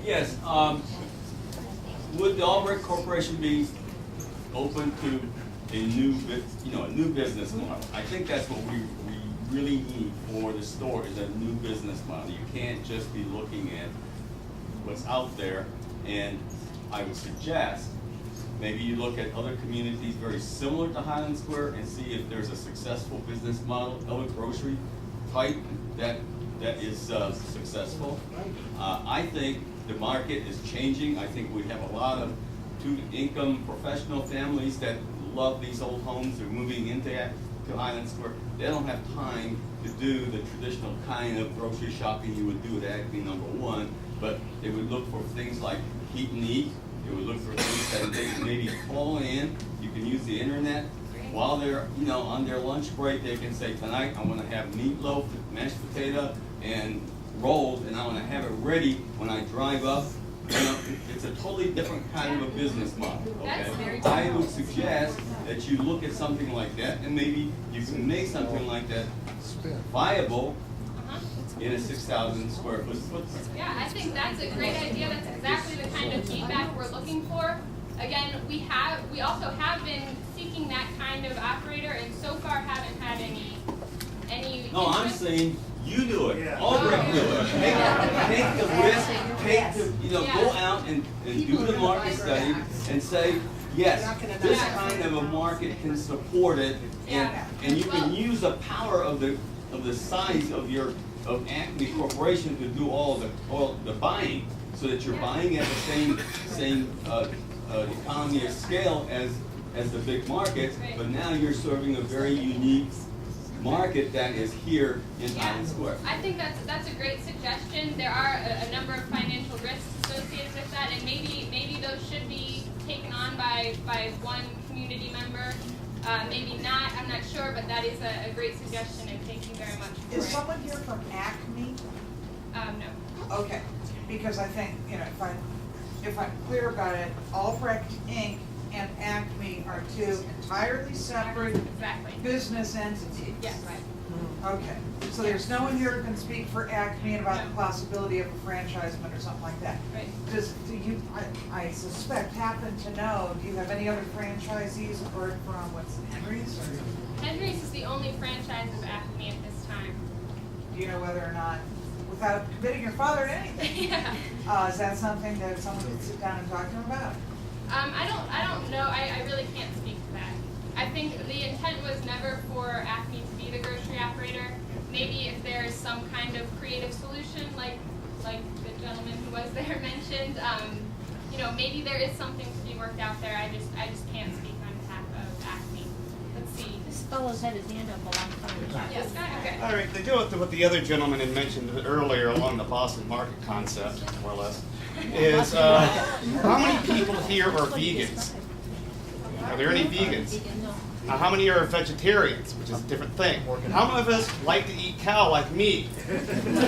Yes, would the Albrecht Corporation be open to a new business model? I think that's what we really need for the store, is a new business model. You can't just be looking at what's out there, and I would suggest maybe you look at other communities very similar to Highland Square and see if there's a successful business model, other grocery type that is successful. I think the market is changing. I think we have a lot of two-income professional families that love these old homes. They're moving into to Highland Square. They don't have time to do the traditional kind of grocery shopping you would do at Acme #1, but they would look for things like heat and eat. They would look for things that they can maybe call in. You can use the internet. While they're, on their lunch break, they can say, tonight I want to have meatloaf, mashed potato, and rolls, and I want to have it ready when I drive up. It's a totally different kind of a business model, okay? I would suggest that you look at something like that, and maybe you can make something like that viable in a 6,000 square foot footprint. Yeah, I think that's a great idea. That's exactly the kind of feedback we're looking for. Again, we also have been seeking that kind of operator, and so far haven't had any. No, I'm interest. saying you do it. Albrecht do it. Take the risk. Go out and do the market study and say, yes, this kind of a market can support it, and you can use the power of the size of Acme Corporation to do all the buying, so that you're buying at the same economy of scale as the big markets, but now you're serving a very unique market that is here in Highland Square. I think that's a great suggestion. There are a number of financial risks associated with that, and maybe those should be taken on by one community member. Maybe not, I'm not sure, but that is a great suggestion, and thank you very much for Is it. someone here from Acme? No. Okay, because I think, if I'm clear about it, Albrecht Inc. and Acme are two entirely separate Exactly. business entities. Yes. Right. Okay, so there's no one here who can speak for Acme about the possibility of a franchisement or something like that. Right. Do you, I suspect, happen to know, do you have any other franchisees apart from Henry's? Or Henry's is the only franchise of Acme at this time. do you know whether or not, without committing your father to anything, Yeah. is that something that someone could sit down and talk to him about? I don't know. I really can't speak to that. I think the intent was never for Acme to be the grocery operator. Maybe if there's some kind of creative solution, like the gentleman who was there mentioned, maybe there is something to be worked out there. I just can't speak on behalf of Acme. Let's see. This fellow's had his hand up a long time. Yes, guy. Okay. All right, to go with what the other gentleman had mentioned earlier along the Boston market concept, more or less, is how many people here are vegans? Are there any vegans? How many are vegetarians, which is a different thing? How many of us like to eat cow like me?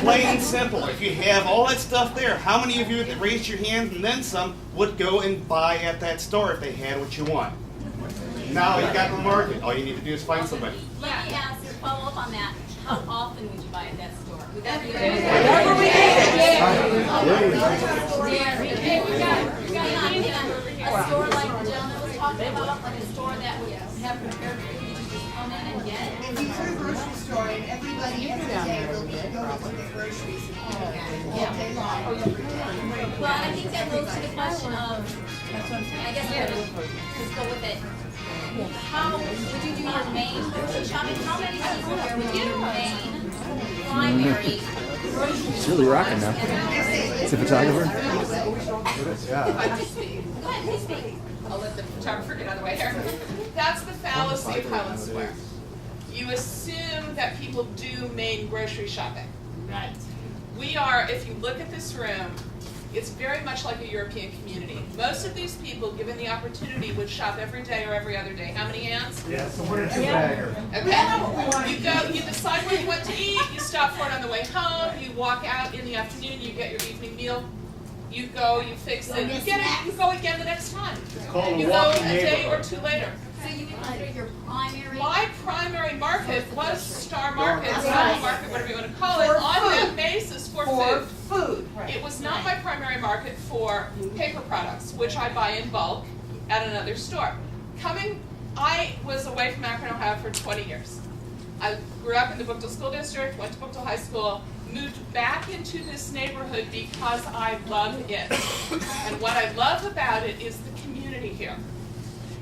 Plain and simple. If you have all that stuff there, how many of you that raised your hand and then some would go and buy at that store if they had what you want? Now you got the market. All you need to do is find somebody. Let me ask you, follow up on that. How often would you buy at that store? Would that be a store like the gentleman was talking about, like a store that would have prepared food you just come in and get? If you put a grocery store and everybody every day will be going to the groceries all day long. Well, I think that goes to the question of, I guess let's go with it. How would you do your main grocery shopping? How many people here would do your main primary grocery shopping? It's really rocking now. It's a photographer. Go ahead, please speak. I'll let the photographer get out of the way here. That's the fallacy of Highland Square. You assume that people do main grocery shopping. Right. We are, if you look at this room, it's very much like a European community. Most of these people, given the opportunity, would shop every day or every other day. How many ants? Yes, so we're bagger. Okay. You go, you decide where you want to eat, you stop for it on the way home, you walk out in the afternoon, you get your evening meal, you go, you fix it, you get it, you go again the next time. called You a go walking a day neighborhood. or two later. So you would consider your primary? My primary market was Star Market, Right. Small Market, whatever you want to call it, For on food. that basis for food. Food. It was not my primary market. market for paper products, which I buy in bulk at another store. I was away from Akron, Ohio for 20 years. I grew up in the Bookdale School District, went to Bookdale High School, moved back into this neighborhood because I love it. And what I love about it is the community here.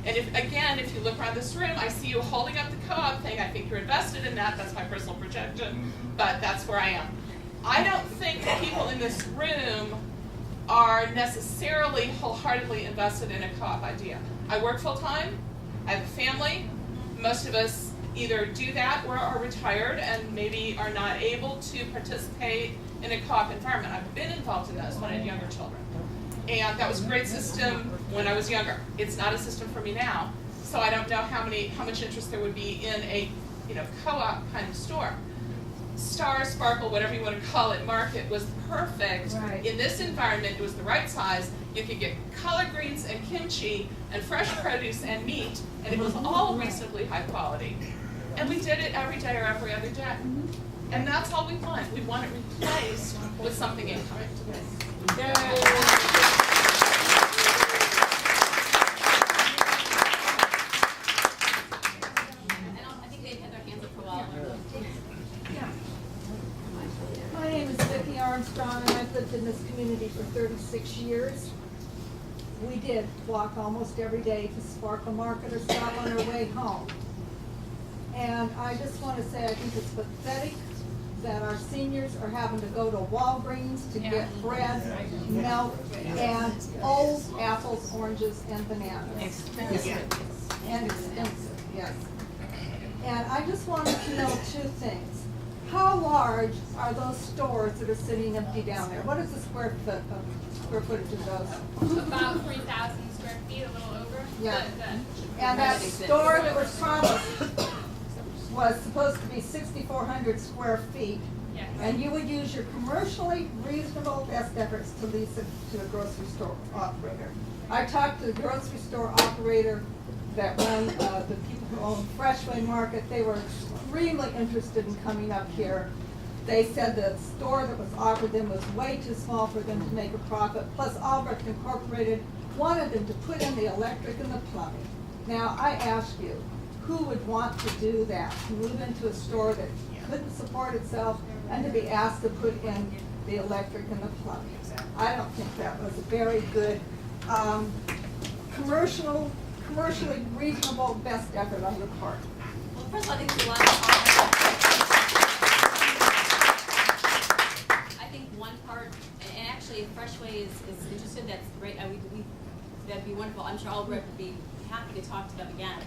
And if you look around this room, I see you holding up the co-op thing. I think you're invested in that. That's my personal projection, but that's where I am. I don't think the people in this room are necessarily wholeheartedly invested in a co-op idea. I work full-time. I have a family. Most of us either do that or are retired and maybe are not able to participate in a co-op environment. I've been involved in those when I had younger children. And that was a great system when I was younger. It's not a system for me now. So I don't know how much interest there would be in a co-op kind of store. Star, Sparkle, whatever you want to call it, market was perfect. Right. In this environment, it was the right size. You could get collard greens and kimchi and fresh produce and meat, and it was all reasonably high quality. And we did it every day or every other day. And that's all we want. We want it replaced with something in kind. I think they've had their hands up for a while. My name is Vicki Armstrong, and I've lived in this community for 36 years. We did walk almost every day to Sparkle Market or stop on our way home. And I just want to say I think it's pathetic that our seniors are having to go to Walgreens to get bread, milk, and old apples, oranges, and bananas. Expensive. And expensive, yes. And I just wanted to know two things. How large are those stores that are sitting empty down there? What is the square footage of those? About 3,000 square feet, a little over. Yeah. And that store that was promised was supposed to be 6,400 square feet. Yes. And you would use your commercially reasonable best efforts to lease it to a grocery store operator. I talked to the grocery store operator that run the people who own Freshway Market. They were extremely interested in coming up here. They said the store that was offered them was way too small for them to make a profit. Plus Albrecht Incorporated wanted them to put in the electric and the plumbing. Now I ask you, who would want to do that? To move into a store that couldn't support itself and to be asked to put in the electric and the plumbing? I don't think that was a very good commercially reasonable best effort on your part. Well, first of all, I think there's a lot of I think one part, and actually if Freshway is interested, that's great. That'd be wonderful. I'm sure Albrecht would be happy to talk to them again.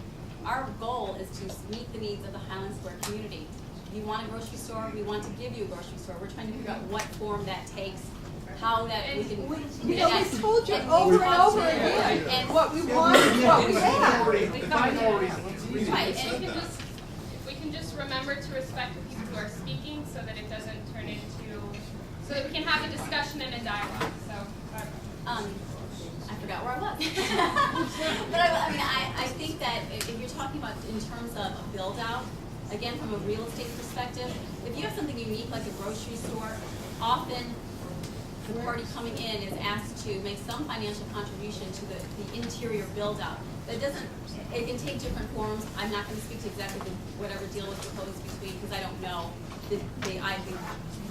Our goal is to meet the needs of the Highland Square community. If you want a grocery store, we want to give you a grocery store. We're trying to figure out what form that takes, how that we can. We told you over and over again, and what we want is what we have. Right, And we can just remember to respect the people who are speaking so that it doesn't turn into, so that we can have a discussion and a dialogue, so. I forgot where I was. But I think that if you're talking about in terms of a build out, again, from a real estate perspective, if you have something unique like a grocery store, often the party coming in is asked to make some financial contribution to the interior build out. It can take different forms. I'm not going to speak to exactly whatever deal was proposed between, because I don't know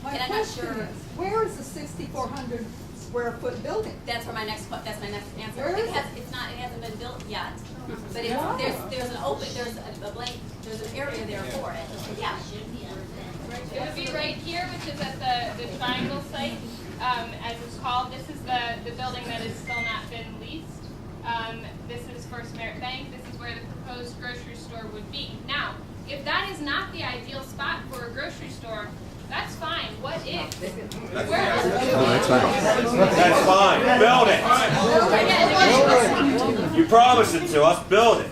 My and I'm not question sure. is, where is the 6,400 square foot building? That's where my next answer. Where is it? It hasn't been built yet, but Wow. there's a blank, there's an area there for it. Yeah. It would be right here, which is at the triangle site, as it's called. This is the building that has still not been leased. This is First Merit Bank. This is where the proposed grocery store would be. Now, if that is not the ideal spot for a grocery store, that's fine. What if? Oh, that's fine. That's fine. Build it. You promised it to us. Build it.